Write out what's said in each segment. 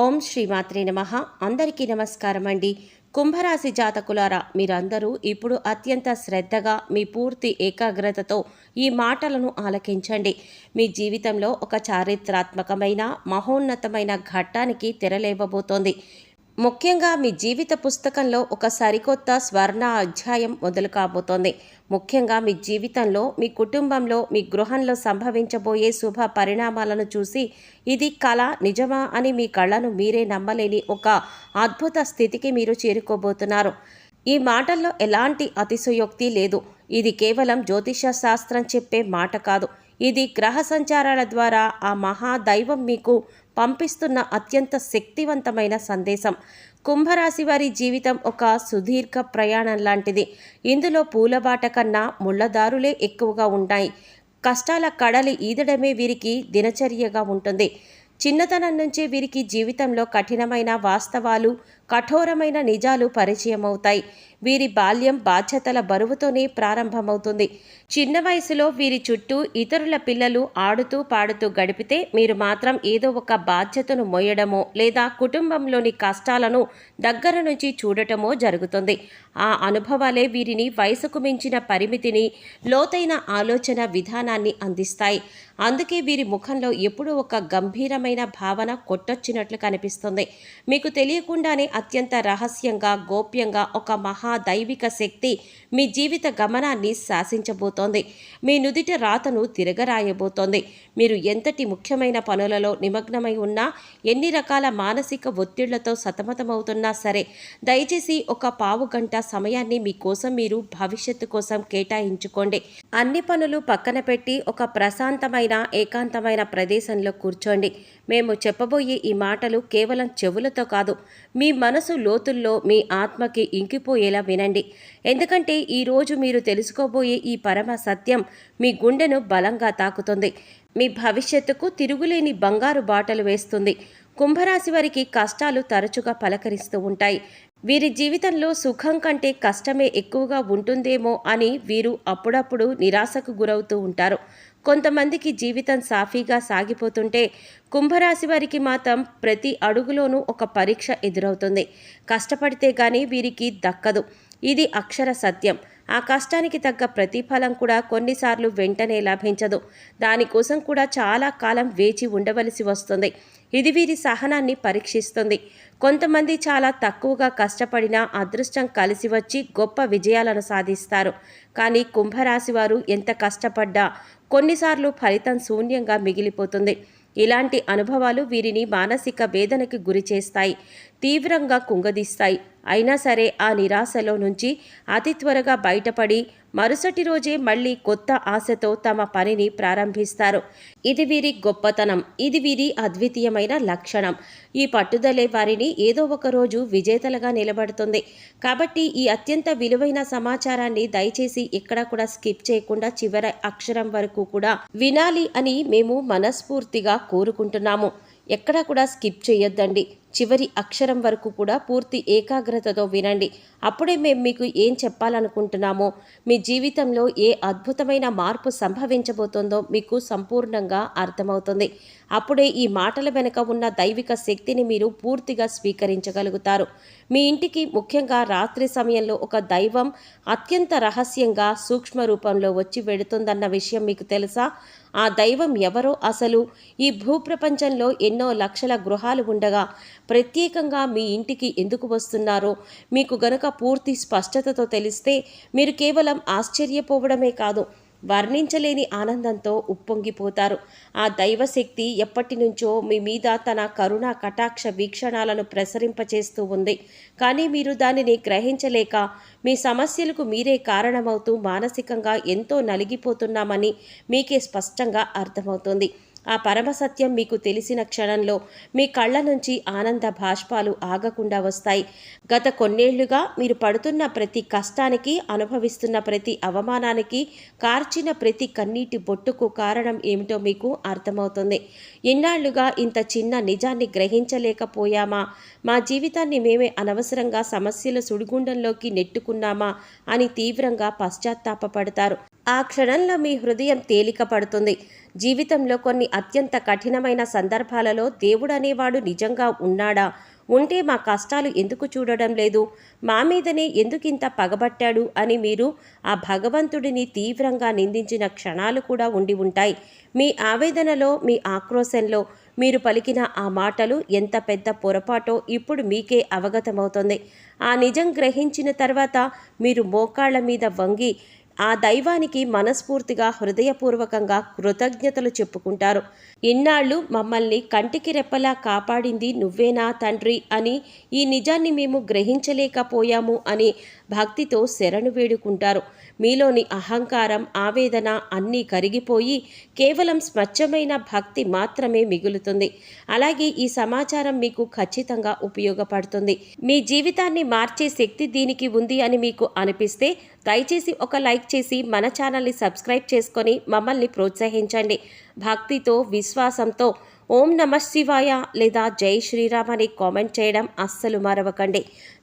ఓం శ్రీమాత్రే నమః. అందరికీ నమస్కారం అండి. కుంభరాశి జాతకులారా, మీరందరూ ఇప్పుడు అత్యంత శ్రద్ధగా మీ పూర్తి ఏకాగ్రతతో ఈ మాటలను ఆలకించండి. మీ జీవితంలో ఒక చారిత్రాత్మకమైన మహోన్నతమైన ఘట్టానికి తెరలేవబోతోంది. ముఖ్యంగా మీ జీవిత పుస్తకంలో ఒక సరికొత్త స్వర్ణ అధ్యాయం మొదలు కాబోతోంది. ముఖ్యంగా మీ జీవితంలో, మీ కుటుంబంలో, మీ గృహంలో సంభవించబోయే శుభ పరిణామాలను చూసి ఇది కళ నిజమా అని మీ కళ్ళను మీరే నమ్మలేని ఒక అద్భుత స్థితికి మీరు చేరుకోబోతున్నారు. ఈ మాటల్లో ఎలాంటి అతిశయోక్తి లేదు. ఇది కేవలం జ్యోతిష శాస్త్రం చెప్పే మాట కాదు. ఇది గ్రహ సంచారాల ద్వారా ఆ మహాదైవం మీకు పంపిస్తున్న అత్యంత శక్తివంతమైన సందేశం. కుంభరాశి వారి జీవితం ఒక సుదీర్ఘ ప్రయాణం లాంటిది. ఇందులో పూలబాట కన్నా ముళ్ళదారులే ఎక్కువగా ఉంటాయి. కష్టాల కడలి ఈదడమే వీరికి దినచర్యగా ఉంటుంది. చిన్నతనం నుంచే వీరికి జీవితంలో కఠినమైన వాస్తవాలు, కఠోరమైన నిజాలు పరిచయం అవుతాయి. వీరి బాల్యం బాధ్యతల బరువుతోనే ప్రారంభమవుతుంది. చిన్న వయసులో వీరి చుట్టూ ఇతరుల పిల్లలు ఆడుతూ పాడుతూ గడిపితే మీరు మాత్రం ఏదో ఒక బాధ్యతను మోయడమో లేదా కుటుంబంలోని కష్టాలను దగ్గర నుంచి చూడటమో జరుగుతుంది. ఆ అనుభవాలే వీరిని వయసుకు మించిన పరిమితిని, లోతైన ఆలోచన విధానాన్ని అందిస్తాయి. అందుకే వీరి ముఖంలో ఎప్పుడూ ఒక గంభీరమైన భావన కొట్టొచ్చినట్లు కనిపిస్తుంది. మీకు తెలియకుండానే అత్యంత రహస్యంగా, గోప్యంగా ఒక మహాదైవిక శక్తి మీ జీవిత గమనాన్ని శాసించబోతోంది. మీ నుదిట రాతను తిరగరాయబోతోంది. మీరు ఎంతటి ముఖ్యమైన పనులలో నిమగ్నమై ఉన్నా, ఎన్ని రకాల మానసిక ఒత్తిళ్లతో సతమతమవుతున్నా సరే, దయచేసి ఒక పావు గంట సమయాన్ని మీకోసం, మీరు భవిష్యత్తు కోసం కేటాయించుకోండి. అన్ని పనులు పక్కన పెట్టి ఒక ప్రశాంతమైన, ఏకాంతమైన ప్రదేశంలో కూర్చోండి. మేము చెప్పబోయే ఈ మాటలు కేవలం చెవులతో కాదు, మీ మనసు లోతుల్లో, మీ ఆత్మకి ఇంకిపోయేలా వినండి. ఎందుకంటే ఈరోజు మీరు తెలుసుకోబోయే ఈ పరమ సత్యం మీ గుండెను బలంగా తాకుతుంది. మీ భవిష్యత్తుకు తిరుగులేని బంగారు బాటలు వేస్తుంది. కుంభరాశి వారికి కష్టాలు తరచుగా పలకరిస్తూ ఉంటాయి. వీరి జీవితంలో సుఖం కంటే కష్టమే ఎక్కువగా ఉంటుందేమో అని వీరు అప్పుడప్పుడు నిరాశకు గురవుతూ ఉంటారు. కొంతమందికి జీవితం సాఫీగా సాగిపోతుంటే, కుంభరాశి వారికి మాత్రం ప్రతి అడుగులోనూ ఒక పరీక్ష ఎదురవుతుంది. కష్టపడితే గానీ వీరికి దక్కదు. ఇది అక్షర సత్యం. ఆ కష్టానికి తగ్గ ప్రతిఫలం కూడా కొన్నిసార్లు వెంటనే లభించదు. దానికోసం కూడా చాలా కాలం వేచి ఉండవలసి వస్తుంది. ఇది వీరి సహనాన్ని పరీక్షిస్తుంది. కొంతమంది చాలా తక్కువగా కష్టపడినా అదృష్టం కలిసి వచ్చి గొప్ప విజయాలను సాధిస్తారు. కానీ కుంభరాశి వారు ఎంత కష్టపడ్డా కొన్నిసార్లు ఫలితం శూన్యంగా మిగిలిపోతుంది. ఇలాంటి అనుభవాలు వీరిని మానసిక వేదనకి గురి చేస్తాయి, తీవ్రంగా కుంగదీస్తాయి. అయినా సరే ఆ నిరాశలో నుంచి అతి త్వరగా బయటపడి మరుసటి రోజే మళ్ళీ కొత్త ఆశతో తమ పనిని ప్రారంభిస్తారు. ఇది వీరి గొప్పతనం. ఇది వీరి అద్వితీయమైన లక్షణం. ఈ పట్టుదలే వారిని ఏదో ఒక రోజు విజేతలుగా నిలబడుతుంది. కాబట్టి ఈ అత్యంత విలువైన సమాచారాన్ని దయచేసి ఎక్కడా కూడా స్కిప్ చేయకుండా చివరి అక్షరం వరకు కూడా వినాలి అని మేము మనస్ఫూర్తిగా కోరుకుంటున్నాము. ఎక్కడా కూడా స్కిప్ చేయొద్దండి. చివరి అక్షరం వరకు కూడా పూర్తి ఏకాగ్రతతో వినండి. అప్పుడే మేము మీకు ఏం చెప్పాలనుకుంటున్నామో, మీ జీవితంలో ఏ అద్భుతమైన మార్పు సంభవించబోతోందో మీకు సంపూర్ణంగా అర్థమవుతుంది. అప్పుడే ఈ మాటల వెనుక ఉన్న దైవిక శక్తిని మీరు పూర్తిగా స్వీకరించగలుగుతారు. మీ ఇంటికి ముఖ్యంగా రాత్రి సమయంలో ఒక దైవం అత్యంత రహస్యంగా సూక్ష్మ రూపంలో వచ్చి వెడుతుందన్న విషయం మీకు తెలుసా? ఆ దైవం ఎవరో, అసలు ఈ భూప్రపంచంలో ఎన్నో లక్షల గృహాలు ఉండగా ప్రత్యేకంగా మీ ఇంటికి ఎందుకు వస్తున్నారో మీకు గనక పూర్తి స్పష్టతతో తెలిస్తే మీరు కేవలం ఆశ్చర్యపోవడమే కాదు, వర్ణించలేని ఆనందంతో ఉప్పొంగిపోతారు. ఆ దైవశక్తి ఎప్పటి నుంచో మీ మీద తన కరుణ కటాక్ష వీక్షణాలను ప్రసరింపచేస్తూ ఉంది. కానీ మీరు దానిని గ్రహించలేక మీ సమస్యలకు మీరే కారణమవుతూ మానసికంగా ఎంతో నలిగిపోతున్నామని మీకే స్పష్టంగా అర్థమవుతుంది. ఆ పరమసత్యం మీకు తెలిసిన క్షణంలో మీ కళ్ళ నుంచి ఆనంద భాష్పాలు ఆగకుండా వస్తాయి. గత కొన్నేళ్లుగా మీరు పడుతున్న ప్రతి కష్టానికి, అనుభవిస్తున్న ప్రతి అవమానానికి, కార్చిన ప్రతి కన్నీటి బొట్టుకు కారణం ఏమిటో మీకు అర్థమవుతుంది. ఎన్నాళ్లుగా ఇంత చిన్న నిజాన్ని గ్రహించలేకపోయామా, మా జీవితాన్ని మేమే అనవసరంగా సమస్యల సుడిగుండంలోకి నెట్టుకున్నామా అని తీవ్రంగా పశ్చాత్తాపపడతారు. ఆ క్షణంలో మీ హృదయం తేలిక పడుతుంది. జీవితంలో కొన్ని అత్యంత కఠినమైన సందర్భాలలో దేవుడు అనేవాడు నిజంగా ఉన్నాడా? ఉంటే మా కష్టాలు ఎందుకు చూడడం లేదు? మా మీదనే ఎందుకింత పగబట్టాడు అని మీరు ఆ భగవంతుడిని తీవ్రంగా నిందించిన క్షణాలు కూడా ఉండి ఉంటాయి. మీ ఆవేదనలో, మీ ఆక్రోశంలో మీరు పలికిన ఆ మాటలు ఎంత పెద్ద పొరపాటో ఇప్పుడు మీకే అవగతమవుతుంది. ఆ నిజం గ్రహించిన తర్వాత మీరు మోకాళ్ళ మీద వంగి ఆ దైవానికి మనస్ఫూర్తిగా హృదయపూర్వకంగా కృతజ్ఞతలు చెప్పుకుంటారు. ఇన్నాళ్ళు మమ్మల్ని కంటికి రెప్పలా కాపాడింది నువ్వేనా తండ్రి అని, ఈ నిజాన్ని మేము గ్రహించలేకపోయాము అని భక్తితో శరణు వేడుకుంటారు. మీలోని అహంకారం, ఆవేదన అన్నీ కరిగిపోయి కేవలం స్వచ్ఛమైన భక్తి మాత్రమే మిగులుతుంది. అలాగే ఈ సమాచారం మీకు ఖచ్చితంగా ఉపయోగపడుతుంది. మీ జీవితాన్ని మార్చే శక్తి దీనికి ఉంది అని మీకు అనిపిస్తే దయచేసి ఒక లైక్ చేసి మన ఛానల్ని సబ్స్క్రైబ్ చేసుకొని మమ్మల్ని ప్రోత్సహించండి. భక్తితో, విశ్వాసంతో ఓం నమః శివాయ లేదా జై శ్రీరామ్ అని కామెంట్ చేయడం అస్సలు మరవకండి.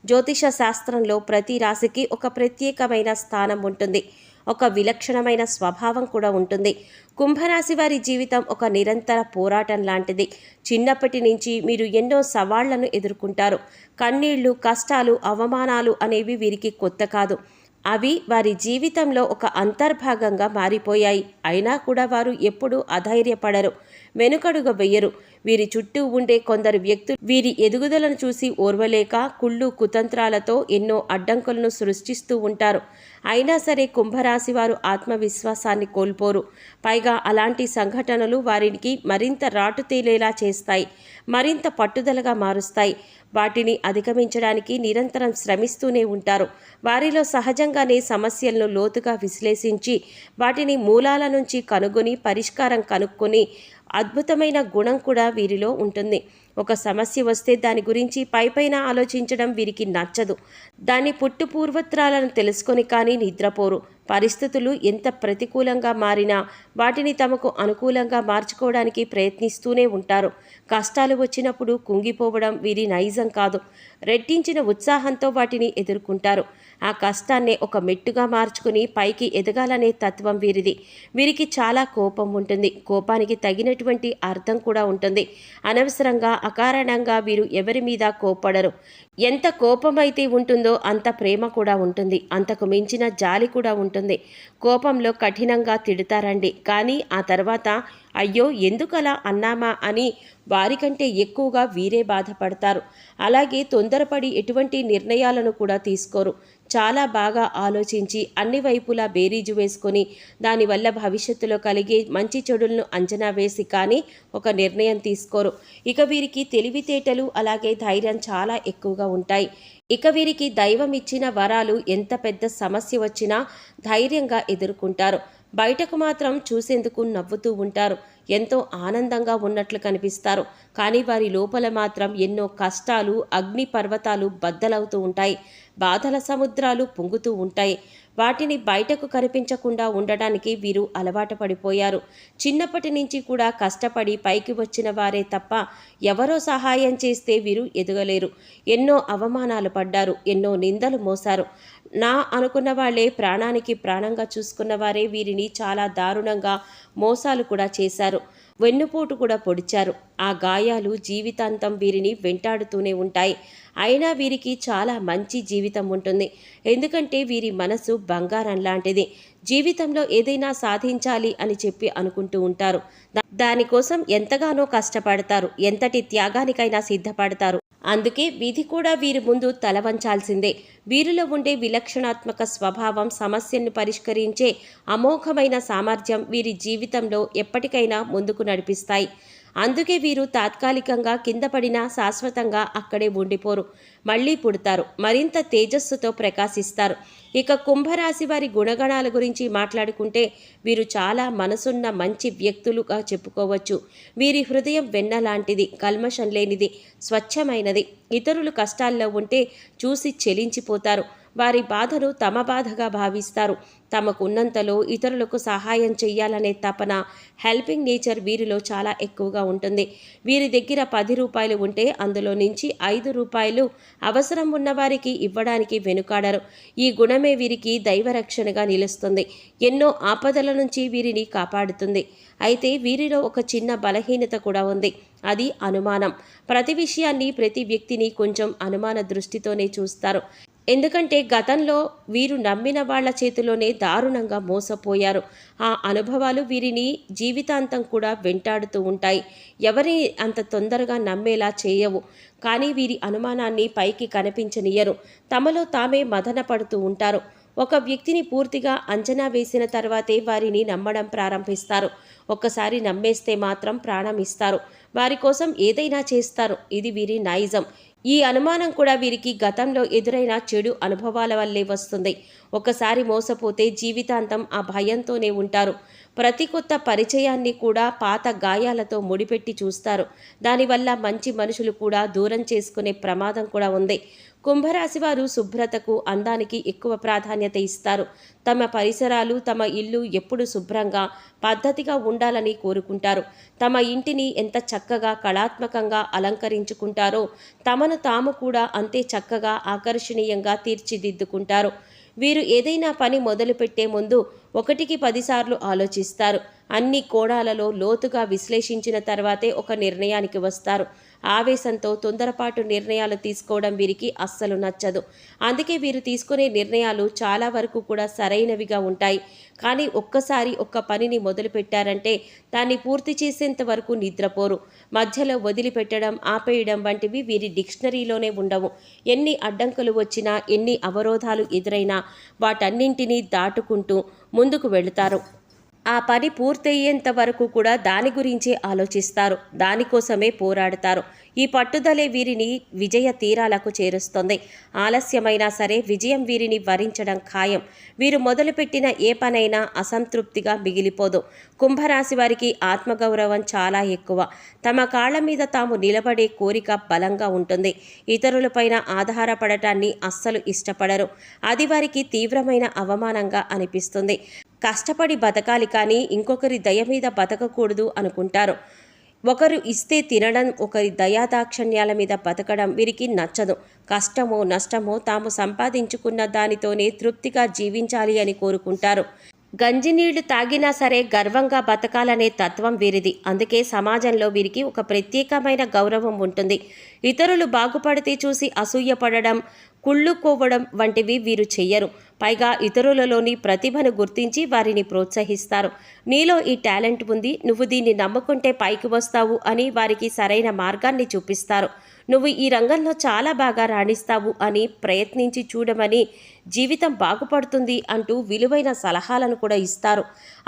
జ్యోతిష శాస్త్రంలో ప్రతి రాశికి ఒక ప్రత్యేకమైన స్థానం ఉంటుంది. ఒక విలక్షణమైన స్వభావం కూడా ఉంటుంది. కుంభరాశి వారి జీవితం ఒక నిరంతర పోరాటం లాంటిది. చిన్నప్పటి నుంచి మీరు ఎన్నో సవాళ్లను ఎదుర్కొంటారు. కన్నీళ్లు, కష్టాలు, అవమానాలు అనేవి వీరికి కొత్త కాదు. అవి వారి జీవితంలో ఒక అంతర్భాగంగా మారిపోయాయి. అయినా కూడా వారు ఎప్పుడూ అధైర్యపడరు, వెనుకడుగు వెయ్యరు. వీరి చుట్టూ ఉండే కొందరు వ్యక్తులు వీరి ఎదుగుదలను చూసి ఓర్వలేక కుళ్ళు కుతంత్రాలతో ఎన్నో అడ్డంకులను సృష్టిస్తూ ఉంటారు. అయినా సరే కుంభరాశి వారు ఆత్మవిశ్వాసాన్ని కోల్పోరు. పైగా అలాంటి సంఘటనలు వారికి మరింత రాటుతేలేలా చేస్తాయి, మరింత పట్టుదలగా మారుస్తాయి. వాటిని అధిగమించడానికి నిరంతరం శ్రమిస్తూనే ఉంటారు. వారిలో సహజంగానే సమస్యలను లోతుగా విశ్లేషించి వాటిని మూలాల నుంచి కనుగొని పరిష్కారం కనుక్కొని అద్భుతమైన గుణం కూడా వీరిలో ఉంటుంది. ఒక సమస్య వస్తే దాని గురించి పైపైన ఆలోచించడం వీరికి నచ్చదు. దాని పుట్టు పూర్వత్రాలను తెలుసుకొని కానీ నిద్రపోరు. పరిస్థితులు ఎంత ప్రతికూలంగా మారినా వాటిని తమకు అనుకూలంగా మార్చుకోవడానికి ప్రయత్నిస్తూనే ఉంటారు. కష్టాలు వచ్చినప్పుడు కుంగిపోవడం వీరి నైజం కాదు. రెట్టించిన ఉత్సాహంతో వాటిని ఎదుర్కొంటారు. ఆ కష్టాన్నే ఒక మెట్టుగా మార్చుకుని పైకి ఎదగాలనే తత్వం వీరిది. వీరికి చాలా కోపం ఉంటుంది. కోపానికి తగినటువంటి అర్థం కూడా ఉంటుంది. అనవసరంగా, అకారణంగా వీరు ఎవరి మీద కోప్పడరు. ఎంత కోపమైతే ఉంటుందో అంత ప్రేమ కూడా ఉంటుంది. అంతకు మించిన జాలి కూడా ఉంటుంది. కోపంలో కఠినంగా తిడతారండి, కానీ ఆ తర్వాత అయ్యో ఎందుకలా అన్నామా అని వారికంటే ఎక్కువగా వీరే బాధపడతారు. అలాగే తొందరపడి ఎటువంటి నిర్ణయాలను కూడా తీసుకోరు. చాలా బాగా ఆలోచించి అన్ని వైపులా బేరీజు వేసుకొని దానివల్ల భవిష్యత్తులో కలిగే మంచి చెడులను అంచనా వేసి కానీ ఒక నిర్ణయం తీసుకోరు. ఇక వీరికి తెలివితేటలు అలాగే ధైర్యం చాలా ఎక్కువగా ఉంటాయి. ఇక వీరికి దైవం ఇచ్చిన వరాలు ఎంత పెద్ద సమస్య వచ్చినా ధైర్యంగా ఎదుర్కొంటారు. బయటకు మాత్రం చూసేందుకు నవ్వుతూ ఉంటారు. ఎంతో ఆనందంగా ఉన్నట్లు కనిపిస్తారు. కానీ వారి లోపల మాత్రం ఎన్నో కష్టాలు, అగ్ని పర్వతాలు బద్దలవుతూ ఉంటాయి. బాధల సముద్రాలు పొంగుతూ ఉంటాయి. వాటిని బయటకు కనిపించకుండా ఉండడానికి వీరు అలవాటు పడిపోయారు. చిన్నప్పటి నుంచి కూడా కష్టపడి పైకి వచ్చిన వారే తప్ప ఎవరో సహాయం చేస్తే వీరు ఎదగలేరు. ఎన్నో అవమానాలు పడ్డారు, ఎన్నో నిందలు మోసారు. నా అనుకున్న వాళ్ళే ప్రాణానికి ప్రాణంగా చూసుకున్న వారే వీరిని చాలా దారుణంగా మోసాలు కూడా చేశారు. వెన్నుపోటు కూడా పొడిచారు. ఆ గాయాలు జీవితాంతం వీరిని వెంటాడుతూనే ఉంటాయి. అయినా వీరికి చాలా మంచి జీవితం ఉంటుంది. ఎందుకంటే వీరి మనసు బంగారం లాంటిది. జీవితంలో ఏదైనా సాధించాలి అని చెప్పి అనుకుంటూ ఉంటారు. దానికోసం ఎంతగానో కష్టపడతారు, ఎంతటి త్యాగానికైనా సిద్ధపడతారు. అందుకే విధి కూడా వీరి ముందు తల వంచాల్సిందే. వీరిలో ఉండే విలక్షణాత్మక స్వభావం, సమస్యను పరిష్కరించే అమోఘమైన సామర్థ్యం వీరి జీవితంలో ఎప్పటికైనా ముందుకు నడిపిస్తాయి. అందుకే వీరు తాత్కాలికంగా కింద పడినా శాశ్వతంగా అక్కడే ఉండిపోరు. మళ్ళీ పుడతారు, మరింత తేజస్సుతో ప్రకాశిస్తారు. ఇక కుంభరాశి వారి గుణగణాల గురించి మాట్లాడుకుంటే వీరు చాలా మనసున్న మంచి వ్యక్తులుగా చెప్పుకోవచ్చు. వీరి హృదయం వెన్న లాంటిది, కల్మషం లేనిది, స్వచ్ఛమైనది. ఇతరులు కష్టాల్లో ఉంటే చూసి చెలించిపోతారు. వారి బాధను తమ బాధగా భావిస్తారు. తమకున్నంతలో ఇతరులకు సహాయం చెయ్యాలనే తపన, హెల్పింగ్ నేచర్ వీరిలో చాలా ఎక్కువగా ఉంటుంది. వీరి దగ్గర 10 రూపాయలు ఉంటే అందులో నుంచి 5 రూపాయలు అవసరం ఉన్నవారికి ఇవ్వడానికి వెనుకాడరు. ఈ గుణమే వీరికి దైవరక్షణగా నిలుస్తుంది. ఎన్నో ఆపదల నుంచి వీరిని కాపాడుతుంది. అయితే వీరిలో ఒక చిన్న బలహీనత కూడా ఉంది. అది అనుమానం. ప్రతి విషయాన్ని, ప్రతి వ్యక్తిని కొంచెం అనుమాన దృష్టితోనే చూస్తారు. ఎందుకంటే గతంలో వీరు నమ్మిన వాళ్ల చేతిలోనే దారుణంగా మోసపోయారు. ఆ అనుభవాలు వీరిని జీవితాంతం కూడా వెంటాడుతూ ఉంటాయి. ఎవరిని అంత తొందరగా నమ్మేలా చేయవు. కానీ వీరి అనుమానాన్ని పైకి కనిపించనియ్యరు. తమలో తామే మదన పడుతూ ఉంటారు. ఒక వ్యక్తిని పూర్తిగా అంచనా వేసిన తర్వాతే వారిని నమ్మడం ప్రారంభిస్తారు. ఒక్కసారి నమ్మేస్తే మాత్రం ప్రాణం ఇస్తారు. వారి కోసం ఏదైనా చేస్తారు. ఇది వీరి నైజం. ఈ అనుమానం కూడా వీరికి గతంలో ఎదురైన చెడు అనుభవాల వల్లే వస్తుంది. ఒకసారి మోసపోతే జీవితాంతం ఆ భయంతోనే ఉంటారు. ప్రతి కొత్త పరిచయాన్ని కూడా పాత గాయాలతో ముడిపెట్టి చూస్తారు. దానివల్ల మంచి మనుషులు కూడా దూరం చేసుకునే ప్రమాదం కూడా ఉంది. కుంభరాశి వారు శుభ్రతకు, అందానికి ఎక్కువ ప్రాధాన్యత ఇస్తారు. తమ పరిసరాలు, తమ ఇల్లు ఎప్పుడు శుభ్రంగా, పద్ధతిగా ఉండాలని కోరుకుంటారు. తమ ఇంటిని ఎంత చక్కగా, కళాత్మకంగా అలంకరించుకుంటారో తమను తాము కూడా అంతే చక్కగా, ఆకర్షణీయంగా తీర్చిదిద్దుకుంటారు. వీరు ఏదైనా పని మొదలుపెట్టే ముందు 1కి 10 సార్లు ఆలోచిస్తారు. అన్ని కోణాలలో లోతుగా విశ్లేషించిన తర్వాతే ఒక నిర్ణయానికి వస్తారు. ఆవేశంతో తొందరపాటు నిర్ణయాలు తీసుకోవడం వీరికి అస్సలు నచ్చదు. అందుకే వీరు తీసుకునే నిర్ణయాలు చాలా వరకు కూడా సరైనవిగా ఉంటాయి. కానీ ఒక్కసారి ఒక్క పనిని మొదలుపెట్టారంటే దాన్ని పూర్తి చేసేంత వరకు నిద్రపోరు. మధ్యలో వదిలిపెట్టడం, ఆపేయడం వంటివి వీరి డిక్షనరీలోనే ఉండవు. ఎన్ని అడ్డంకులు వచ్చినా, ఎన్ని అవరోధాలు ఎదురైనా వాటన్నింటినీ దాటుకుంటూ ముందుకు వెళుతారు. ఆ పని పూర్తయ్యేంత వరకు కూడా దాని గురించే ఆలోచిస్తారు. దానికోసమే పోరాడతారు. ఈ పట్టుదలే వీరిని విజయ తీరాలకు చేరుస్తుంది. ఆలస్యమైనా సరే విజయం వీరిని వరించడం ఖాయం. వీరు మొదలుపెట్టిన ఏ పనైనా అసంతృప్తిగా మిగిలిపోదు. కుంభరాశి వారికి ఆత్మగౌరవం చాలా ఎక్కువ. తమ కాళ్ల మీద తాము నిలబడే కోరిక బలంగా ఉంటుంది. ఇతరులపైన ఆధారపడటాన్ని అస్సలు ఇష్టపడరు. అది వారికి తీవ్రమైన అవమానంగా అనిపిస్తుంది. కష్టపడి బతకాలి కానీ ఇంకొకరి దయ మీద బతకకూడదు అనుకుంటారు. ఒకరు ఇస్తే తినడం, ఒకరి దయాదాక్షణ్యాల మీద బతకడం వీరికి నచ్చదు. కష్టమో నష్టమో తాము సంపాదించుకున్న దానితోనే తృప్తిగా జీవించాలి అని కోరుకుంటారు. గంజినీళ్లు తాగినా సరే గర్వంగా బతకాలనే తత్వం వీరిది. అందుకే సమాజంలో వీరికి ఒక ప్రత్యేకమైన గౌరవం ఉంటుంది. ఇతరులు బాగుపడితే చూసి అసూయపడడం, కుళ్ళుకోవడం వంటివి వీరు చెయ్యరు. పైగా ఇతరులలోని ప్రతిభను గుర్తించి వారిని ప్రోత్సహిస్తారు. నీలో ఈ టాలెంట్ ఉంది, నువ్వు దీన్ని నమ్ముకుంటే పైకి వస్తావు అని వారికి సరైన మార్గాన్ని చూపిస్తారు. నువ్వు ఈ రంగంలో చాలా బాగా రాణిస్తావు అని ప్రయత్నించి చూడమని, జీవితం బాగుపడుతుంది అంటూ విలువైన సలహాలను కూడా ఇస్తారు.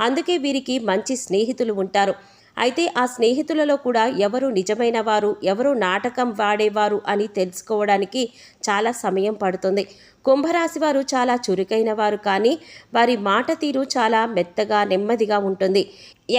అందుకే వీరికి మంచి స్నేహితులు ఉంటారు. అయితే ఆ స్నేహితులలో కూడా ఎవరు నిజమైన వారు, ఎవరు నాటకం వాడేవారు అని తెలుసుకోవడానికి చాలా సమయం పడుతుంది. కుంభరాశి వారు చాలా చురుకైన వారు, కానీ వారి మాట తీరు చాలా మెత్తగా, నెమ్మదిగా ఉంటుంది.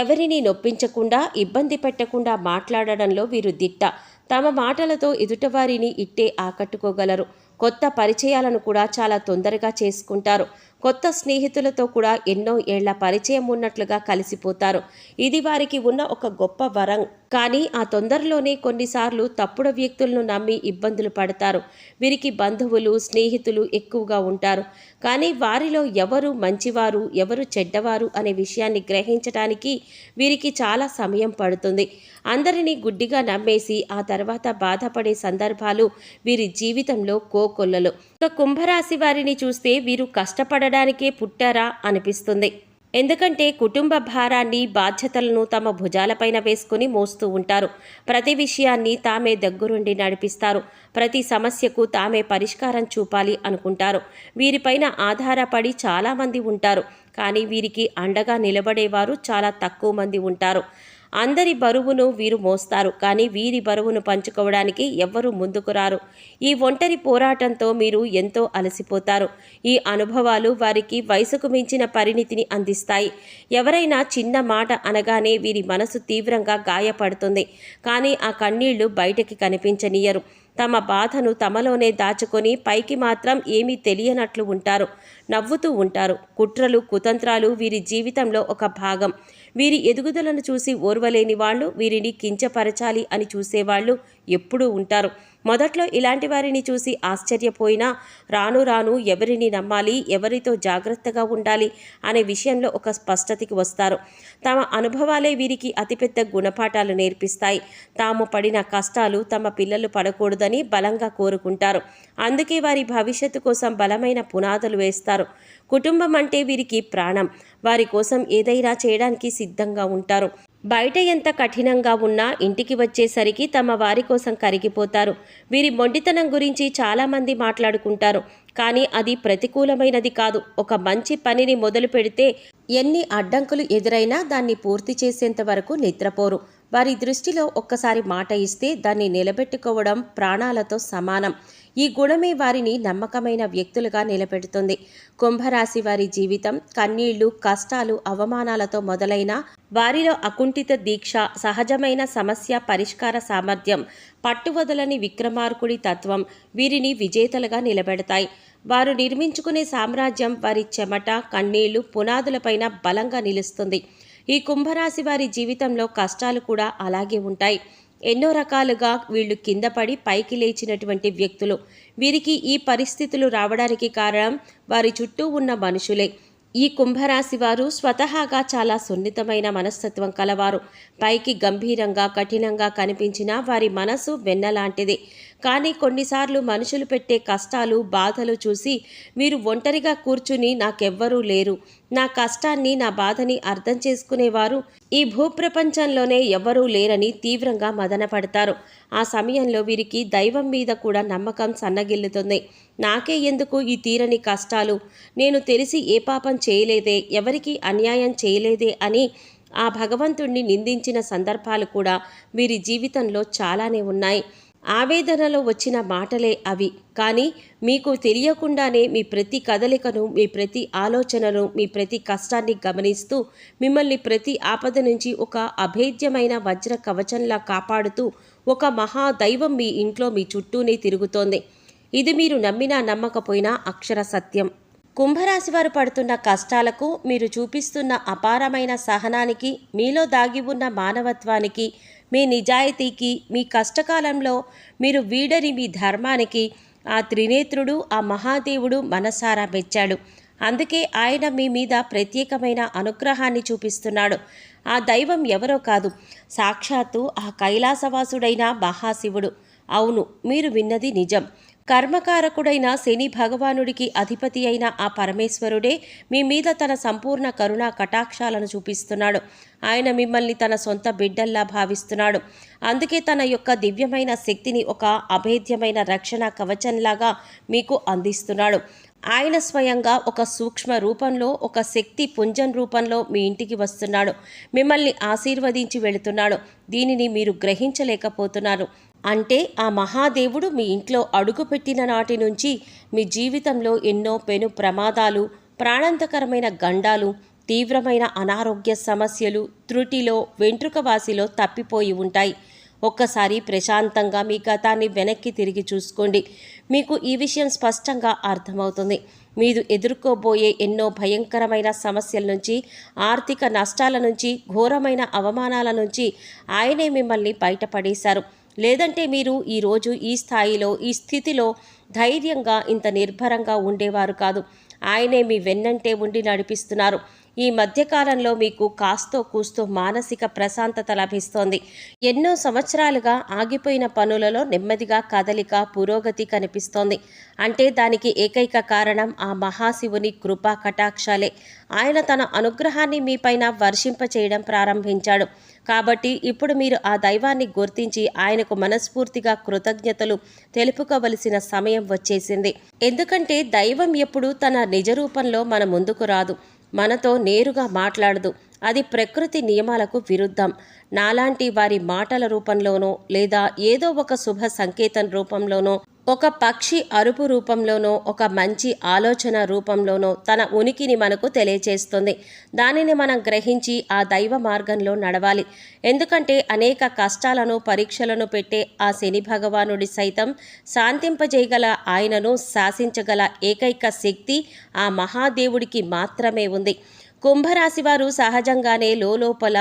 ఎవరిని నొప్పించకుండా, ఇబ్బంది పెట్టకుండా మాట్లాడడంలో వీరు దిట్ట. తమ మాటలతో ఎదుటివారిని ఇట్టే ఆకట్టుకోగలరు. కొత్త పరిచయాలను కూడా చాలా తొందరగా చేసుకుంటారు. కొత్త స్నేహితులతో కూడా ఎన్నో ఏళ్ల పరిచయం ఉన్నట్లుగా కలిసిపోతారు. ఇది వారికి ఉన్న ఒక గొప్ప వరం. కానీ ఆ తొందరలోనే కొన్నిసార్లు తప్పుడు వ్యక్తులను నమ్మి ఇబ్బందులు పడతారు. వీరికి బంధువులు, స్నేహితులు ఎక్కువగా ఉంటారు. కానీ వారిలో ఎవరు మంచివారు, ఎవరు చెడ్డవారు అనే విషయాన్ని గ్రహించడానికి వీరికి చాలా సమయం పడుతుంది. అందరినీ గుడ్డిగా నమ్మేసి ఆ తర్వాత బాధపడే సందర్భాలు వీరి జీవితంలో కోకొల్లలు. ఇక కుంభరాశి వారిని చూస్తే వీరు కష్టపడడానికే పుట్టారా అనిపిస్తుంది. ఎందుకంటే కుటుంబ భారాన్ని, బాధ్యతలను తమ భుజాలపైన వేసుకుని మోస్తూ ఉంటారు. ప్రతి విషయాన్ని తామే దగ్గరుండి నడిపిస్తారు. ప్రతి సమస్యకు తామే పరిష్కారం చూపాలి అనుకుంటారు. వీరిపైన ఆధారపడి చాలామంది ఉంటారు. కానీ వీరికి అండగా నిలబడేవారు చాలా తక్కువ మంది ఉంటారు. అందరి బరువును వీరు మోస్తారు, కానీ వీరి బరువును పంచుకోవడానికి ఎవ్వరూ ముందుకు రారు. ఈ ఒంటరి పోరాటంతో మీరు ఎంతో అలసిపోతారు. ఈ అనుభవాలు వారికి వయసుకు మించిన పరిణితిని అందిస్తాయి. ఎవరైనా చిన్న మాట అనగానే వీరి మనసు తీవ్రంగా గాయపడుతుంది, కానీ ఆ కన్నీళ్లు బయటికి కనిపించనీయరు. తమ బాధను తమలోనే దాచుకొని పైకి మాత్రం ఏమీ తెలియనట్లు ఉంటారు. నవ్వుతూ ఉంటారు. కుట్రలు కుతంత్రాలు వీరి జీవితంలో ఒక భాగం. వీరి ఎదుగుదలను చూసి ఓర్వలేని వాళ్ళు, వీరిని కించపరచాలి అని చూసేవాళ్ళు ఎప్పుడూ ఉంటారు. మొదట్లో ఇలాంటి వారిని చూసి ఆశ్చర్యపోయినా రాను రాను ఎవరిని నమ్మాలి, ఎవరితో జాగ్రత్తగా ఉండాలి అనే విషయంలో ఒక స్పష్టతకి వస్తారు. తమ అనుభవాలే వీరికి అతిపెద్ద గుణపాఠాలు నేర్పిస్తాయి. తాము పడిన కష్టాలు తమ పిల్లలు పడకూడదని బలంగా కోరుకుంటారు. అందుకే వారి భవిష్యత్తు కోసం బలమైన పునాదులు వేస్తారు. కుటుంబం అంటే వీరికి ప్రాణం. వారి కోసం ఏదైనా చేయడానికి సిద్ధంగా ఉంటారు. బయట ఎంత కఠినంగా ఉన్నా ఇంటికి వచ్చేసరికి తమ వారి కోసం కరిగిపోతారు. వీరి మొండితనం గురించి చాలామంది మాట్లాడుకుంటారు, కానీ అది ప్రతికూలమైనది కాదు. ఒక మంచి పనిని మొదలు పెడితే ఎన్ని అడ్డంకులు ఎదురైనా దాన్ని పూర్తి చేసేంత వరకు నిద్రపోరు. వారి దృష్టిలో ఒక్కసారి మాట ఇస్తే దాన్ని నిలబెట్టుకోవడం ప్రాణాలతో సమానం. ఈ గుణమే వారిని నమ్మకమైన వ్యక్తులుగా నిలబెడుతుంది. కుంభరాశి వారి జీవితం కన్నీళ్లు, కష్టాలు, అవమానాలతో మొదలైన వారిలో అకుంఠిత దీక్ష, సహజమైన సమస్య పరిష్కార సామర్థ్యం, పట్టువదలని విక్రమార్కుడి తత్వం వీరిని విజేతలుగా నిలబెడతాయి. వారు నిర్మించుకునే సామ్రాజ్యం వారి చెమట, కన్నీళ్లు, పునాదులపైన బలంగా నిలుస్తుంది. ఈ కుంభరాశి వారి జీవితంలో కష్టాలు కూడా అలాగే ఉంటాయి. ఎన్నో రకాలుగా వీళ్ళు కింద పడి పైకి లేచినటువంటి వ్యక్తులు. వీరికి ఈ పరిస్థితులు రావడానికి కారణం వారి చుట్టూ ఉన్న మనుషులే. ఈ కుంభరాశి వారు స్వతహాగా చాలా సున్నితమైన మనస్తత్వం కలవారు. పైకి గంభీరంగా కఠినంగా కనిపించినా వారి మనసు వెన్నలాంటిది. కానీ కొన్నిసార్లు మనుషులు పెట్టే కష్టాలు, బాధలు చూసి వీరు ఒంటరిగా కూర్చుని నాకెవ్వరూ లేరు, నా కష్టాన్ని, నా బాధని అర్థం చేసుకునేవారు ఈ భూప్రపంచంలోనే ఎవ్వరూ లేరని తీవ్రంగా మదనపడతారు. ఆ సమయంలో వీరికి దైవం మీద కూడా నమ్మకం సన్నగిల్లుతుంది. నాకే ఎందుకు ఈ తీరని కష్టాలు, నేను తెలిసి ఏ పాపం చేయలేదే, ఎవరికి అన్యాయం చేయలేదే అని ఆ భగవంతుణ్ణి నిందించిన సందర్భాలు కూడా వీరి జీవితంలో చాలానే ఉన్నాయి. ఆవేదనలో వచ్చిన మాటలే అవి. కానీ మీకు తెలియకుండానే మీ ప్రతి కదలికను, మీ ప్రతి ఆలోచనను, మీ ప్రతి కష్టాన్ని గమనిస్తూ మిమ్మల్ని ప్రతి ఆపద నుంచి ఒక అభేద్యమైన వజ్ర కవచంలా కాపాడుతూ ఒక మహాదైవం మీ ఇంట్లో, మీ చుట్టూనే తిరుగుతోంది. ఇది మీరు నమ్మినా నమ్మకపోయినా అక్షర సత్యం. కుంభరాశి వారు పడుతున్న కష్టాలకు, మీరు చూపిస్తున్న అపారమైన సహనానికి, మీలో దాగి ఉన్న మానవత్వానికి, మీ నిజాయితీకి, మీ కష్టకాలంలో మీరు వీడని మీ ధర్మానికి ఆ త్రినేత్రుడు, ఆ మహాదేవుడు మనసారా మెచ్చాడు. అందుకే ఆయన మీ మీద ప్రత్యేకమైన అనుగ్రహాన్ని చూపిస్తున్నాడు. ఆ దైవం ఎవరో కాదు, సాక్షాత్తు ఆ కైలాసవాసుడైన మహాశివుడు. అవును, మీరు విన్నది నిజం. కర్మకారకుడైన శని భగవానుడికి అధిపతి అయిన ఆ పరమేశ్వరుడే మీ మీద తన సంపూర్ణ కరుణా కటాక్షాలను చూపిస్తున్నాడు. ఆయన మిమ్మల్ని తన సొంత బిడ్డల్లా భావిస్తున్నాడు. అందుకే తన యొక్క దివ్యమైన శక్తిని ఒక అభేద్యమైన రక్షణ కవచంలాగా మీకు అందిస్తున్నాడు. ఆయన స్వయంగా ఒక సూక్ష్మ రూపంలో, ఒక శక్తి పుంజం రూపంలో మీ ఇంటికి వస్తున్నాడు. మిమ్మల్ని ఆశీర్వదించి వెళుతున్నాడు. దీనిని మీరు గ్రహించలేకపోతున్నారు. అంటే ఆ మహాదేవుడు మీ ఇంట్లో అడుగుపెట్టిన నాటి నుంచి మీ జీవితంలో ఎన్నో పెను ప్రమాదాలు, ప్రాణాంతకరమైన గండాలు, తీవ్రమైన అనారోగ్య సమస్యలు త్రుటిలో, వెంట్రుకవాసిలో తప్పిపోయి ఉంటాయి. ఒక్కసారి ప్రశాంతంగా మీ గతాన్ని వెనక్కి తిరిగి చూసుకోండి. మీకు ఈ విషయం స్పష్టంగా అర్థమవుతుంది. మీరు ఎదుర్కోబోయే ఎన్నో భయంకరమైన సమస్యల నుంచి, ఆర్థిక నష్టాల నుంచి, ఘోరమైన అవమానాల నుంచి ఆయనే మిమ్మల్ని బయటపడేశారు. లేదంటే మీరు ఈరోజు ఈ స్థాయిలో, ఈ స్థితిలో ధైర్యంగా, ఇంత నిర్భరంగా ఉండేవారు కాదు. ఆయనే మీ వెన్నంటే ఉండి నడిపిస్తున్నారు. ఈ మధ్యకాలంలో మీకు కాస్తో కూస్తో మానసిక ప్రశాంతత లభిస్తోంది. ఎన్నో సంవత్సరాలుగా ఆగిపోయిన పనులలో నెమ్మదిగా కదలిక, పురోగతి కనిపిస్తోంది. అంటే దానికి ఏకైక కారణం ఆ మహాశివుని కృపా కటాక్షాలే. ఆయన తన అనుగ్రహాన్ని మీపైన వర్షింపచేయడం ప్రారంభించాడు. కాబట్టి ఇప్పుడు మీరు ఆ దైవాన్ని గుర్తించి ఆయనకు మనస్ఫూర్తిగా కృతజ్ఞతలు తెలుపుకోవలసిన సమయం వచ్చేసింది. ఎందుకంటే దైవం ఎప్పుడు తన నిజ రూపంలో మన ముందుకు రాదు, మనతో నేరుగా మాట్లాడదు. అది ప్రకృతి నియమాలకు విరుద్ధం. నాలాంటి వారి మాటల రూపంలోనో లేదా ఏదో ఒక శుభ సంకేతం రూపంలోనో, ఒక పక్షి అరుపు రూపంలోనో, ఒక మంచి ఆలోచన రూపంలోనో తన ఉనికిని మనకు తెలియచేస్తుంది. దానిని మనం గ్రహించి ఆ దైవ మార్గంలో నడవాలి. ఎందుకంటే అనేక కష్టాలను పరీక్షలను పెట్టే ఆ శని భగవానుడి సైతం శాంతింపజేయగల, ఆయనను శాసించగల ఏకైక శక్తి ఆ మహాదేవుడికి మాత్రమే ఉంది. కుంభరాశి వారు సహజంగానే లోపల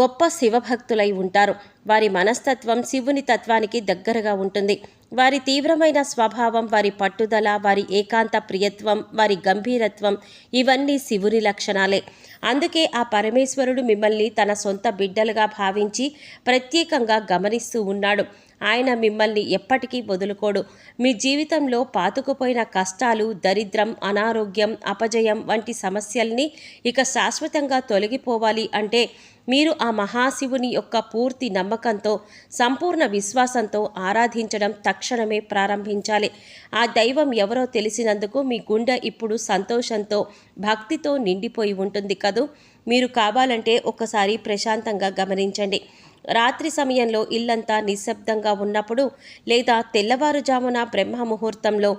గొప్ప శివభక్తులై ఉంటారు. వారి మనస్తత్వం శివుని తత్వానికి దగ్గరగా ఉంటుంది. వారి తీవ్రమైన స్వభావం, వారి పట్టుదల, వారి ఏకాంత ప్రియత్వం, వారి గంభీరత్వం ఇవన్నీ శివుని లక్షణాలే. అందుకే ఆ పరమేశ్వరుడు మిమ్మల్ని తన సొంత బిడ్డలుగా భావించి ప్రత్యేకంగా గమనిస్తూ ఉన్నాడు. ఆయన మిమ్మల్ని ఎప్పటికీ వదులుకోడు. మీ జీవితంలో పాతుకుపోయిన కష్టాలు, దరిద్రం, అనారోగ్యం, అపజయం వంటి సమస్యల్ని ఇక శాశ్వతంగా తొలగిపోవాలి అంటే మీరు ఆ మహాశివుని యొక్క పూర్తి నమ్మకంతో, సంపూర్ణ విశ్వాసంతో ఆరాధించడం తక్షణమే ప్రారంభించాలి. ఆ దైవం ఎవరో తెలిసినందుకు మీ గుండె ఇప్పుడు సంతోషంతో, భక్తితో నిండిపోయి ఉంటుంది కదూ. మీరు కావాలంటే ఒక్కసారి ప్రశాంతంగా గమనించండి. రాత్రి సమయంలో ఇల్లంతా నిశ్శబ్దంగా ఉన్నప్పుడు లేదా తెల్లవారుజామున బ్రహ్మ ముహూర్తంలో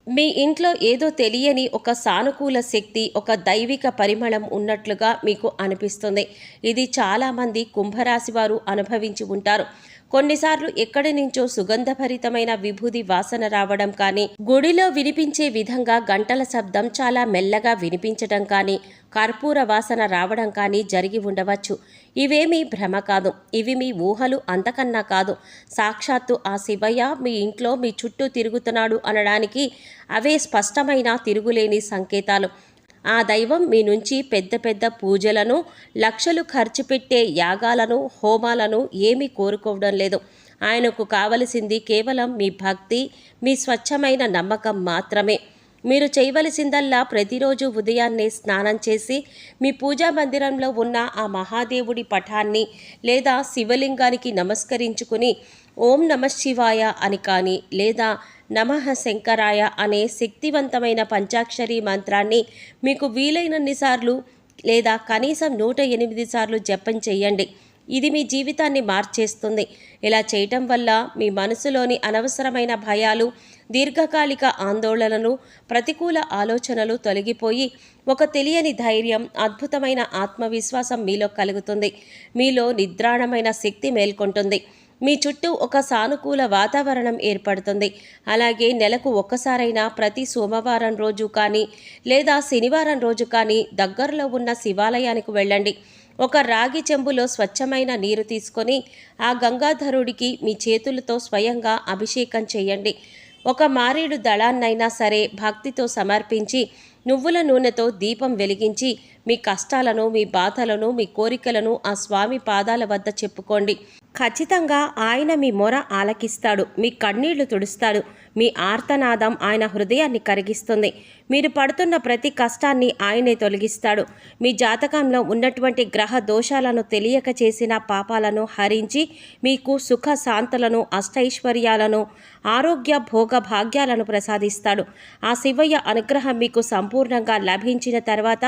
మీ ఇంట్లో ఏదో తెలియని ఒక సానుకూల శక్తి, ఒక దైవిక పరిమళం ఉన్నట్లుగా మీకు అనిపిస్తుంది. ఇది చాలామంది కుంభరాశి వారు అనుభవించి ఉంటారు. కొన్నిసార్లు ఎక్కడి నుంచో సుగంధభరితమైన విభూది వాసన రావడం కానీ, గుడిలో వినిపించే విధంగా గంటల శబ్దం చాలా మెల్లగా వినిపించడం కానీ, కర్పూర వాసన రావడం కానీ జరిగి ఉండవచ్చు. ఇవేమీ భ్రమ కాదు. ఇవి మీ ఊహలు, అంతకన్నా కాదు. సాక్షాత్తు ఆ శివయ్య మీ ఇంట్లో మీ చుట్టూ తిరుగుతున్నాడు అనడానికి అవే స్పష్టమైన తిరుగులేని సంకేతాలు. ఆ దైవం మీ నుంచి పెద్ద పెద్ద పూజలను, లక్షలు ఖర్చు పెట్టే యాగాలను, హోమాలను ఏమీ కోరుకోవడం లేదు. ఆయనకు కావలసింది కేవలం మీ భక్తి, మీ స్వచ్ఛమైన నమ్మకం మాత్రమే. మీరు చేయవలసిందల్లా ప్రతిరోజు ఉదయాన్నే స్నానం చేసి మీ పూజా మందిరంలో ఉన్న ఆ మహాదేవుడి పటాన్ని లేదా శివలింగానికి నమస్కరించుకుని ఓం నమః శివాయ అని కానీ లేదా నమః శంకరాయ అనే శక్తివంతమైన పంచాక్షరి మంత్రాన్ని మీకు వీలైనన్ని సార్లు లేదా కనీసం 108 సార్లు జపం చేయండి. ఇది మీ జీవితాన్ని మార్చేస్తుంది. ఇలా చేయటం వల్ల మీ మనసులోని అనవసరమైన భయాలు, దీర్ఘకాలిక ఆందోళనలు, ప్రతికూల ఆలోచనలు తొలగిపోయి ఒక తెలియని ధైర్యం, అద్భుతమైన ఆత్మవిశ్వాసం మీలో కలుగుతుంది. మీలో నిద్రాణమైన శక్తి మేల్కొంటుంది. మీ చుట్టూ ఒక సానుకూల వాతావరణం ఏర్పడుతుంది. అలాగే నెలకు ఒక్కసారైనా ప్రతి సోమవారం రోజు కానీ లేదా శనివారం రోజు కానీ దగ్గరలో ఉన్న శివాలయానికి వెళ్ళండి. ఒక రాగి చెంబులో స్వచ్ఛమైన నీరు తీసుకొని ఆ గంగాధరుడికి మీ చేతులతో స్వయంగా అభిషేకం చేయండి. ఒక మారేడు దళాన్నైనా సరే భక్తితో సమర్పించి నువ్వుల నూనెతో దీపం వెలిగించి మీ కష్టాలను, మీ బాధలను, మీ కోరికలను ఆ స్వామి పాదాల వద్ద చెప్పుకోండి. ఖచ్చితంగా ఆయన మీ మొర ఆలకిస్తాడు. మీ కన్నీళ్లు తుడుస్తాడు. మీ ఆర్తనాదం ఆయన హృదయాన్ని కరిగిస్తుంది. మీరు పడుతున్న ప్రతి కష్టాన్ని ఆయనే తొలగిస్తాడు. మీ జాతకంలో ఉన్నటువంటి గ్రహ దోషాలను, తెలియక చేసిన పాపాలను హరించి మీకు సుఖ శాంతులను, అష్టైశ్వర్యాలను, ఆరోగ్య భోగ భాగ్యాలను ప్రసాదిస్తాడు. ఆ శివయ్య అనుగ్రహం మీకు సంపూర్ణంగా లభించిన తర్వాత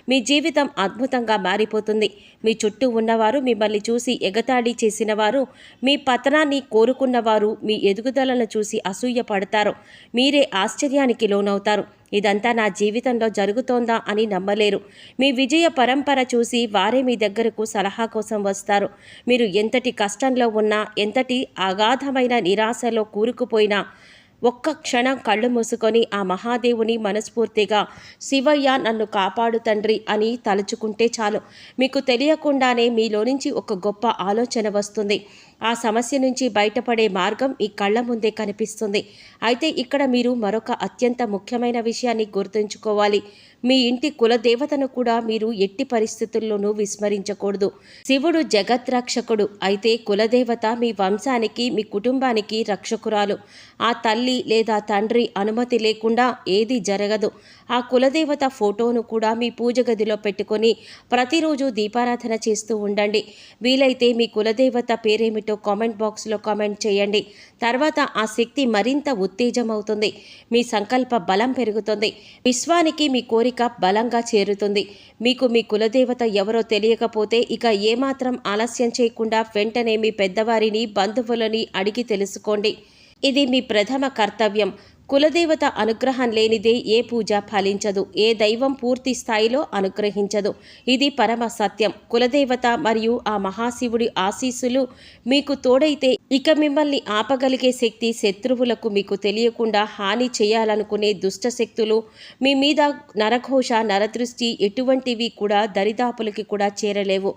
మీ జీవితం అద్భుతంగా మారిపోతుంది. మీ చుట్టూ ఉన్నవారు మిమ్మల్ని చూసి ఎగతాళి చేసిన వారు, మీ పతనాన్ని కోరుకున్నవారు మీ ఎదుగుదలను చూసి అసూయపడతారు. మీరే ఆశ్చర్యానికి లోనవుతారు. ఇదంతా నా జీవితంలో జరుగుతోందా అని నమ్మలేరు. మీ విజయ పరంపర చూసి వారే మీ దగ్గరకు సలహా కోసం వస్తారు. మీరు ఎంతటి కష్టంలో ఉన్నా, ఎంతటి అగాధమైన నిరాశలో కూరుకుపోయినా ఒక్క క్షణం కళ్ళు మూసుకొని ఆ మహాదేవుని మనస్ఫూర్తిగా శివయ్య నన్ను కాపాడు తండ్రి అని తలుచుకుంటే చాలు. మీకు తెలియకుండానే మీలో నుంచి ఒక గొప్ప ఆలోచన వస్తుంది. ఆ సమస్య నుంచి బయటపడే మార్గం ఈ కళ్ళ ముందే కనిపిస్తుంది. అయితే ఇక్కడ మీరు మరొక అత్యంత ముఖ్యమైన విషయాన్ని గుర్తుంచుకోవాలి. మీ ఇంటి కులదేవతను కూడా మీరు ఎట్టి పరిస్థితుల్లోనూ విస్మరించకూడదు. శివుడు జగద్రక్షకుడు. అయితే కులదేవత మీ వంశానికి, మీ కుటుంబానికి రక్షకురాలు. ఆ తల్లి లేదా తండ్రి అనుమతి లేకుండా ఏది జరగదు. ఆ కులదేవత ఫోటోను కూడా మీ పూజ గదిలో పెట్టుకొని ప్రతిరోజు దీపారాధన చేస్తూ ఉండండి. వీలైతే మీ కులదేవత పేరేమిటో ఏంటో కామెంట్ బాక్స్లో కామెంట్ చేయండి. తర్వాత ఆ శక్తి మరింత ఉత్తేజమవుతుంది. మీ సంకల్ప బలం పెరుగుతుంది. విశ్వానికి మీ కోరిక బలంగా చేరుతుంది. మీకు మీ కులదేవత ఎవరో తెలియకపోతే ఇక ఏమాత్రం ఆలస్యం చేయకుండా వెంటనే మీ పెద్దవారిని, బంధువులని అడిగి తెలుసుకోండి. ఇది మీ ప్రథమ కర్తవ్యం. కులదేవత అనుగ్రహం లేనిదే ఏ పూజ ఫలించదు, ఏ దైవం పూర్తి స్థాయిలో అనుగ్రహించదు. ఇది పరమ సత్యం. కులదేవత మరియు ఆ మహాశివుడి ఆశీస్సులు మీకు తోడైతే ఇక మిమ్మల్ని ఆపగలిగే శక్తి శత్రువులకు మీకు తెలియకుండా హాని చేయాలనుకునే దుష్ట శక్తులు, మీ మీద నరఘోష, నరదృష్టి ఎటువంటివి కూడా దరిదాపులకి కూడా చేరలేవు.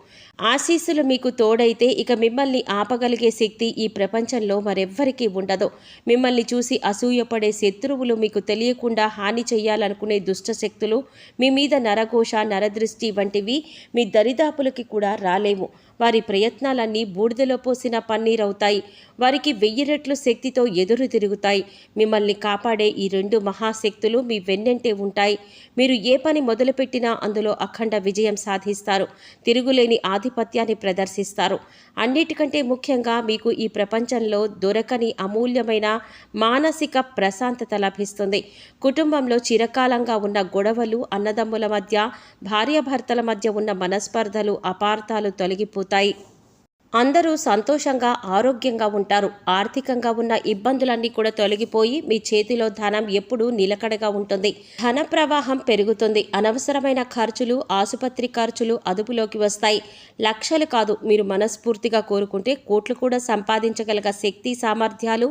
ఆశీస్సులు మీకు తోడైతే ఇక మిమ్మల్ని ఆపగలిగే శక్తి ఈ ప్రపంచంలో మరెవ్వరికీ ఉండదు. మిమ్మల్ని చూసి అసూయపడే శత్రువులు, మీకు తెలియకుండా హాని చేయాలనుకునే దుష్ట శక్తులు, మీ మీద నరఘోష, నరదృష్టి వంటివి మీ దరిదాపులకి కూడా రాలేవు. వారి ప్రయత్నాలన్నీ బూడిదలో పోసిన పన్నీరవుతాయి. వారికి 1000 రెట్లు శక్తితో ఎదురు తిరుగుతాయి. మిమ్మల్ని కాపాడే ఈ 2 మహాశక్తులు మీ వెన్నంటే ఉంటాయి. మీరు ఏ పని మొదలుపెట్టినా అందులో అఖండ విజయం సాధిస్తారు. తిరుగులేని ఆధిపత్యాన్ని ప్రదర్శిస్తారు. అన్నిటికంటే ముఖ్యంగా మీకు ఈ ప్రపంచంలో దొరకని అమూల్యమైన మానసిక ప్రశాంతత లభిస్తుంది. కుటుంబంలో చిరకాలంగా ఉన్న గొడవలు, అన్నదమ్ముల మధ్య, భార్యాభర్తల మధ్య ఉన్న మనస్పర్ధలు, అపార్థాలు తొలగిపోతాయి. అందరూ సంతోషంగా, ఆరోగ్యంగా ఉంటారు. ఆర్థికంగా ఉన్న ఇబ్బందులన్నీ కూడా తొలగిపోయి మీ చేతిలో ధనం ఎప్పుడూ నిలకడగా ఉంటుంది. ధన ప్రవాహం పెరుగుతుంది. అనవసరమైన ఖర్చులు, ఆసుపత్రి ఖర్చులు అదుపులోకి వస్తాయి. లక్షలు కాదు, మీరు మనస్ఫూర్తిగా కోరుకుంటే కోట్లు కూడా సంపాదించగల శక్తి, సామర్థ్యాలు,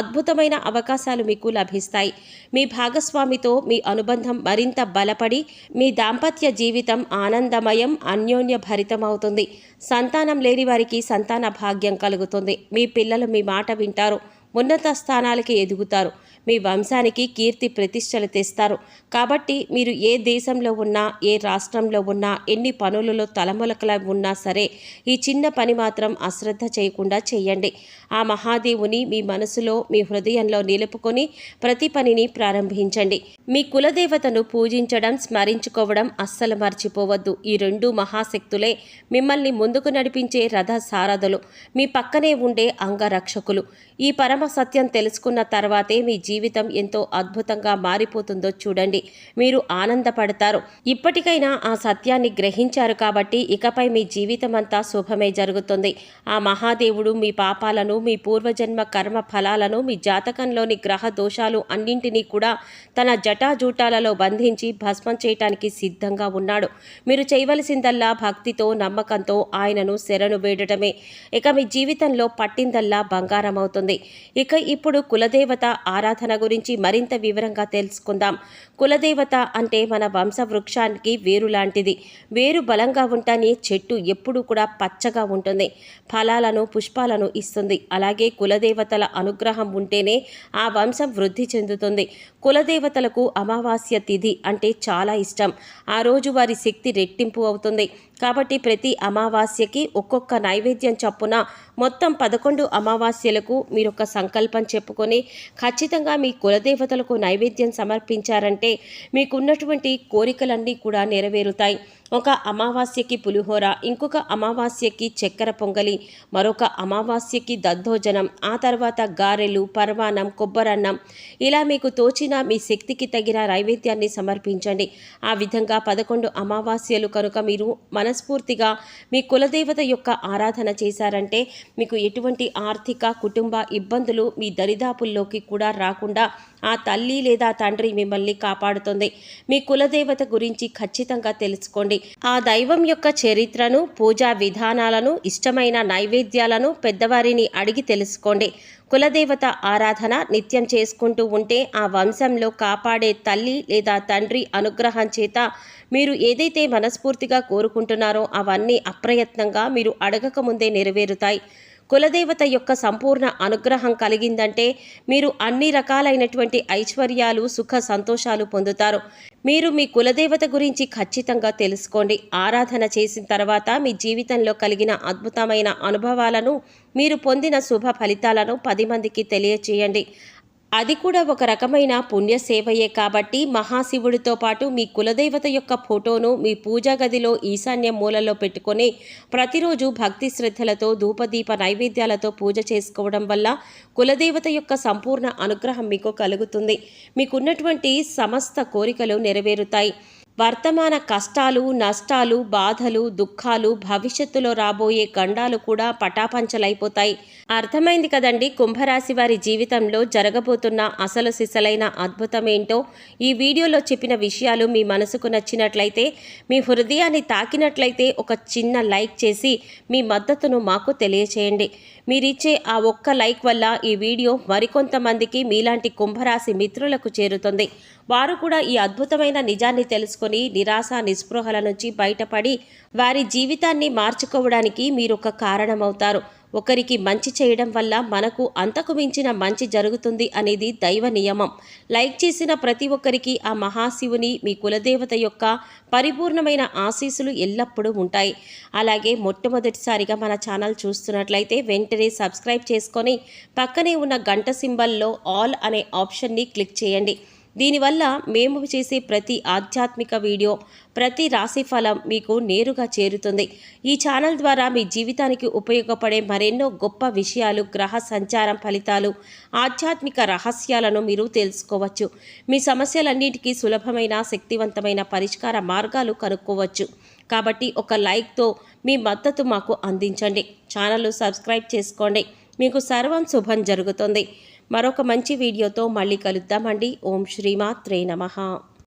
అద్భుతమైన అవకాశాలు మీకు లభిస్తాయి. మీ భాగస్వామితో మీ అనుబంధం మరింత బలపడి మీ దాంపత్య జీవితం ఆనందమయం, అన్యోన్య భరితమవుతుంది. సంతానం లేని వారికి సంతాన భాగ్యం కలుగుతుంది. మీ పిల్లలు మీ మాట వింటారు. ఉన్నత స్థానాలకి ఎదుగుతారు. మీ వంశానికి కీర్తి ప్రతిష్టలు తెస్తారు. కాబట్టి మీరు ఏ దేశంలో ఉన్నా, ఏ రాష్ట్రంలో ఉన్నా, ఎన్ని పనులలో తలములకలా ఉన్నా సరే ఈ చిన్న పని మాత్రం అశ్రద్ధ చేయకుండా చేయండి. ఆ మహాదేవుని మీ మనసులో, మీ హృదయంలో నిలుపుకొని ప్రతి పనిని ప్రారంభించండి. మీ కులదేవతను పూజించడం, స్మరించుకోవడం అస్సలు మర్చిపోవద్దు. ఈ 2 మహాశక్తులే మిమ్మల్ని ముందుకు నడిపించే రథ సారథులు, మీ పక్కనే ఉండే అంగరక్షకులు. ఈ పరమ సత్యం తెలుసుకున్న తర్వాతే మీ జీవితం ఎంతో అద్భుతంగా మారిపోతుందో చూడండి. మీరు ఆనందపడతారు. ఇప్పటికైనా ఆ సత్యాన్ని గ్రహించారు కాబట్టి ఇకపై మీ జీవితం అంతా శుభమే జరుగుతుంది. ఆ మహాదేవుడు మీ పాపాలను, మీ పూర్వజన్మ కర్మ ఫలాలను, మీ జాతకంలోని గ్రహ దోషాలు అన్నింటినీ కూడా తన జటాజూటాలలో బంధించి భస్మం చేయటానికి సిద్ధంగా ఉన్నాడు. మీరు చేయవలసిందల్లా భక్తితో, నమ్మకంతో ఆయనను శరణు వేడటమే. ఇక మీ జీవితంలో పట్టిందల్లా బంగారం అవుతుంది. ఇక ఇప్పుడు కులదేవత ఆరాధన గురించి మరింత వివరంగా తెలుసుకుందాం. కులదేవత అంటే మన వంశవృక్షానికి వేరు లాంటిది. వేరు బలంగా ఉంటేనే చెట్టు ఎప్పుడూ కూడా పచ్చగా ఉంటుంది, ఫలాలను, పుష్పాలను ఇస్తుంది. అలాగే కులదేవతల అనుగ్రహం ఉంటేనే ఆ వంశం వృద్ధి చెందుతుంది. కులదేవతలకు అమావాస్య తిథి అంటే చాలా ఇష్టం. ఆ రోజు వారి శక్తి రెట్టింపు అవుతుంది. కాబట్టి ప్రతి అమావాస్యకి ఒక్కొక్క నైవేద్యం చొప్పున మొత్తం 11 అమావాస్యలకు మీరొక సంకల్పం చెప్పుకొని ఖచ్చితంగా మీ కులదేవతలకు నైవేద్యం సమర్పించారంటే మీకున్నటువంటి కోరికలన్నీ కూడా నెరవేరుతాయి. ఒక అమావాస్యకి పులిహోర, ఇంకొక అమావాస్యకి చక్కెర పొంగలి, మరొక అమావాస్యకి దద్దోజనం, ఆ తర్వాత గారెలు, పరమాన్నం, కొబ్బరన్నం, ఇలా మీకు తోచిన మీ శక్తికి తగిన నైవేద్యాన్ని సమర్పించండి. ఆ విధంగా 11 అమావాస్యలు కనుక మీరు మనస్ఫూర్తిగా మీ కులదేవత యొక్క ఆరాధన చేశారంటే మీకు ఎటువంటి ఆర్థిక, కుటుంబ ఇబ్బందులు మీ దరిదాపుల్లోకి కూడా రాకుండా ఆ తల్లి లేదా తండ్రి మిమ్మల్ని కాపాడుతుంది. మీ కులదేవత గురించి ఖచ్చితంగా తెలుసుకోండి. ఆ దైవం యొక్క చరిత్రను, పూజా విధానాలను, ఇష్టమైన నైవేద్యాలను పెద్దవారిని అడిగి తెలుసుకోండి. కులదేవత ఆరాధన నిత్యం చేసుకుంటూ ఉంటే ఆ వంశంలో కాపాడే తల్లి లేదా తండ్రి అనుగ్రహం చేత మీరు ఏదైతే మనస్ఫూర్తిగా కోరుకుంటున్నారో అవన్నీ అప్రయత్నంగా మీరు అడగకముందే నెరవేరుతాయి. కులదేవత యొక్క సంపూర్ణ అనుగ్రహం కలిగిందంటే మీరు అన్ని రకాలైనటువంటి ఐశ్వర్యాలు, సుఖ సంతోషాలు పొందుతారు. మీరు మీ కులదేవత గురించి ఖచ్చితంగా తెలుసుకోండి. ఆరాధన చేసిన తర్వాత మీ జీవితంలో కలిగిన అద్భుతమైన అనుభవాలను, మీరు పొందిన శుభ ఫలితాలను 10 మందికి తెలియచేయండి. అది కూడా ఒక రకమైన పుణ్య సేవయే కాబట్టి మహాశివుడితో పాటు మీ కులదేవత యొక్క ఫోటోను మీ పూజా గదిలో ఈశాన్య మూలలో పెట్టుకొని ప్రతిరోజు భక్తి శ్రద్ధలతో ధూపదీప నైవేద్యాలతో పూజ చేసుకోవడం వల్ల కులదేవత యొక్క సంపూర్ణ అనుగ్రహం మీకు కలుగుతుంది. మీకున్నటువంటి సమస్త కోరికలు నెరవేరుతాయి. వర్తమాన కష్టాలు, నష్టాలు, బాధలు, దుఃఖాలు, భవిష్యత్తులో రాబోయే గండాలు కూడా పటాపంచలైపోతాయి. అర్థమైంది కదండి కుంభరాశి వారి జీవితంలో జరగబోతున్న అసలు సిసలైన అద్భుతమేంటో. ఈ వీడియోలో చెప్పిన విషయాలు మీ మనసుకు నచ్చినట్లయితే, మీ హృదయాన్ని తాకినట్లయితే ఒక చిన్న లైక్ చేసి మీ మద్దతును మాకు తెలియచేయండి. మీరిచ్చే ఆ ఒక్క లైక్ వల్ల ఈ వీడియో మరికొంతమందికి మీలాంటి కుంభరాశి మిత్రులకు చేరుతుంది. వారు కూడా ఈ అద్భుతమైన నిజాన్ని తెలుసుకొని నిరాశ నిస్పృహల నుంచి బయటపడి వారి జీవితాన్ని మార్చుకోవడానికి మీరొక కారణమవుతారు. ఒకరికి మంచి చేయడం వల్ల మనకు అంతకు మించిన మంచి జరుగుతుంది అనేది దైవ నియమం. లైక్ చేసిన ప్రతి ఒక్కరికి ఆ మహాశివుని, మీ కులదేవత యొక్క పరిపూర్ణమైన ఆశీస్సులు ఎల్లప్పుడూ ఉంటాయి. అలాగే మొట్టమొదటిసారిగా మన ఛానల్ చూస్తున్నట్లయితే వెంటనే సబ్స్క్రైబ్ చేసుకొని పక్కనే ఉన్న గంట సింబల్లో ఆల్ అనే ఆప్షన్ని క్లిక్ చేయండి. దీనివల్ల మేము చేసే ప్రతి ఆధ్యాత్మిక వీడియో, ప్రతి రాశి ఫలం మీకు నేరుగా చేరుతుంది. ఈ ఛానల్ ద్వారా మీ జీవితానికి ఉపయోగపడే మరెన్నో గొప్ప విషయాలు, గ్రహ సంచారం ఫలితాలు, ఆధ్యాత్మిక రహస్యాలను మీరు తెలుసుకోవచ్చు. మీ సమస్యలన్నిటికీ సులభమైన శక్తివంతమైన పరిష్కార మార్గాలు కనుక్కోవచ్చు. కాబట్టి ఒక లైక్తో మీ మద్దతు మాకు అందించండి. ఛానల్ను సబ్స్క్రైబ్ చేసుకోండి. మీకు సర్వం శుభం జరుగుతుంది. మరొక మంచి వీడియోతో మళ్ళీ కలుద్దామండి. ఓం శ్రీమాత్రే నమః.